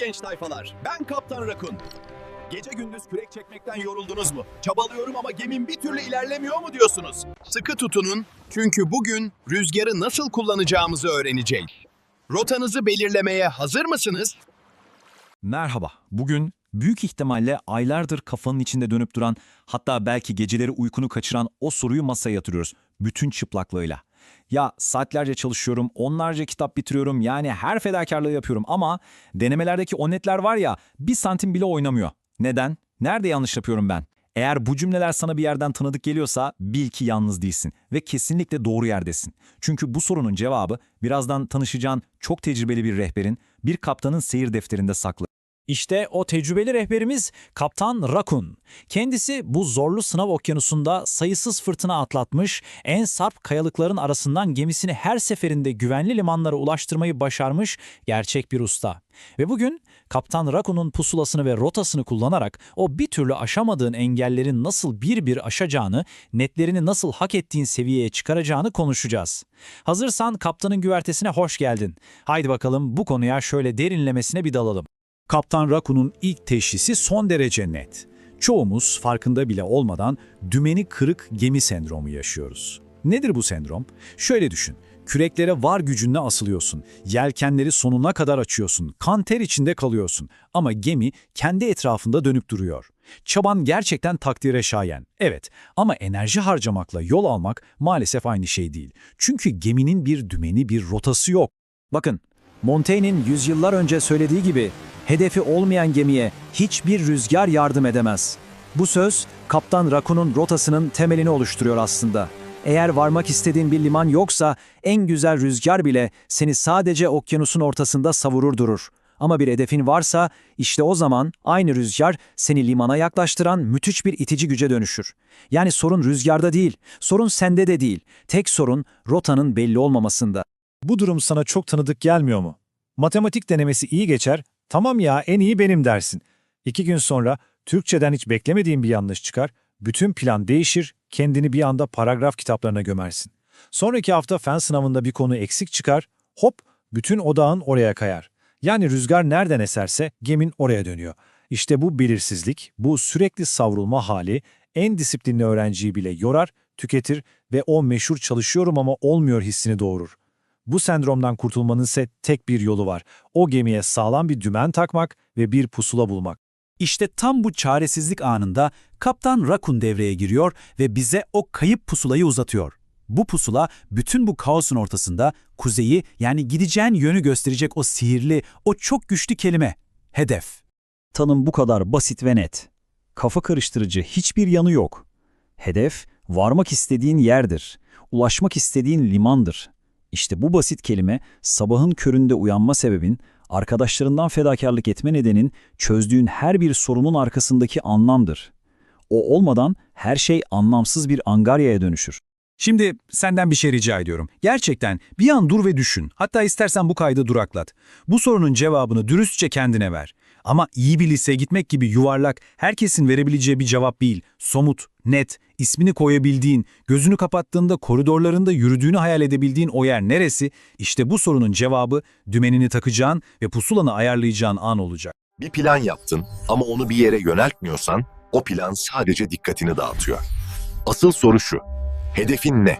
genç tayfalar. Ben Kaptan Rakun. Gece gündüz kürek çekmekten yoruldunuz mu? Çabalıyorum ama gemim bir türlü ilerlemiyor mu diyorsunuz? Sıkı tutunun çünkü bugün rüzgarı nasıl kullanacağımızı öğreneceğiz. Rotanızı belirlemeye hazır mısınız? Merhaba. Bugün büyük ihtimalle aylardır kafanın içinde dönüp duran, hatta belki geceleri uykunu kaçıran o soruyu masaya yatırıyoruz. Bütün çıplaklığıyla. Ya saatlerce çalışıyorum, onlarca kitap bitiriyorum, yani her fedakarlığı yapıyorum ama denemelerdeki o netler var ya, bir santim bile oynamıyor. Neden? Nerede yanlış yapıyorum ben? Eğer bu cümleler sana bir yerden tanıdık geliyorsa bil ki yalnız değilsin ve kesinlikle doğru yerdesin. Çünkü bu sorunun cevabı birazdan tanışacağın çok tecrübeli bir rehberin, bir kaptanın seyir defterinde saklı. İşte o tecrübeli rehberimiz Kaptan Rakun. Kendisi bu zorlu sınav okyanusunda sayısız fırtına atlatmış, en sarp kayalıkların arasından gemisini her seferinde güvenli limanlara ulaştırmayı başarmış gerçek bir usta. Ve bugün Kaptan Rakun'un pusulasını ve rotasını kullanarak o bir türlü aşamadığın engellerin nasıl bir bir aşacağını, netlerini nasıl hak ettiğin seviyeye çıkaracağını konuşacağız. Hazırsan kaptanın güvertesine hoş geldin. Haydi bakalım bu konuya şöyle derinlemesine bir dalalım. Kaptan Rakun'un ilk teşhisi son derece net. Çoğumuz farkında bile olmadan dümeni kırık gemi sendromu yaşıyoruz. Nedir bu sendrom? Şöyle düşün, küreklere var gücünle asılıyorsun, yelkenleri sonuna kadar açıyorsun, kan ter içinde kalıyorsun ama gemi kendi etrafında dönüp duruyor. Çaban gerçekten takdire şayan, evet, ama enerji harcamakla yol almak maalesef aynı şey değil. Çünkü geminin bir dümeni, bir rotası yok. Bakın, Montaigne'in yüzyıllar önce söylediği gibi, hedefi olmayan gemiye hiçbir rüzgar yardım edemez. Bu söz, Kaptan Rakun'un rotasının temelini oluşturuyor aslında. Eğer varmak istediğin bir liman yoksa, en güzel rüzgar bile seni sadece okyanusun ortasında savurur durur. Ama bir hedefin varsa, işte o zaman aynı rüzgar seni limana yaklaştıran müthiş bir itici güce dönüşür. Yani sorun rüzgarda değil, sorun sende de değil. Tek sorun rotanın belli olmamasında. Bu durum sana çok tanıdık gelmiyor mu? Matematik denemesi iyi geçer, tamam ya en iyi benim dersin. 2 gün sonra Türkçeden hiç beklemediğin bir yanlış çıkar, bütün plan değişir, kendini bir anda paragraf kitaplarına gömersin. Sonraki hafta fen sınavında bir konu eksik çıkar, hop bütün odağın oraya kayar. Yani rüzgar nereden eserse gemin oraya dönüyor. İşte bu belirsizlik, bu sürekli savrulma hali en disiplinli öğrenciyi bile yorar, tüketir ve o meşhur çalışıyorum ama olmuyor hissini doğurur. Bu sendromdan kurtulmanın ise tek bir yolu var. O gemiye sağlam bir dümen takmak ve bir pusula bulmak. İşte tam bu çaresizlik anında Kaptan Rakun devreye giriyor ve bize o kayıp pusulayı uzatıyor. Bu pusula bütün bu kaosun ortasında kuzeyi, yani gideceğin yönü gösterecek o sihirli, o çok güçlü kelime, hedef. Tanım bu kadar basit ve net. Kafa karıştırıcı hiçbir yanı yok. Hedef, varmak istediğin yerdir. Ulaşmak istediğin limandır. İşte bu basit kelime, sabahın köründe uyanma sebebin, arkadaşlarından fedakarlık etme nedenin, çözdüğün her bir sorunun arkasındaki anlamdır. O olmadan her şey anlamsız bir angaryaya dönüşür. Şimdi senden bir şey rica ediyorum. Gerçekten bir an dur ve düşün. Hatta istersen bu kaydı duraklat. Bu sorunun cevabını dürüstçe kendine ver. Ama iyi bir liseye gitmek gibi yuvarlak, herkesin verebileceği bir cevap değil. Somut, net, ismini koyabildiğin, gözünü kapattığında koridorlarında yürüdüğünü hayal edebildiğin o yer neresi? İşte bu sorunun cevabı dümenini takacağın ve pusulanı ayarlayacağın an olacak. Bir plan yaptın ama onu bir yere yöneltmiyorsan o plan sadece dikkatini dağıtıyor. Asıl soru şu, hedefin ne?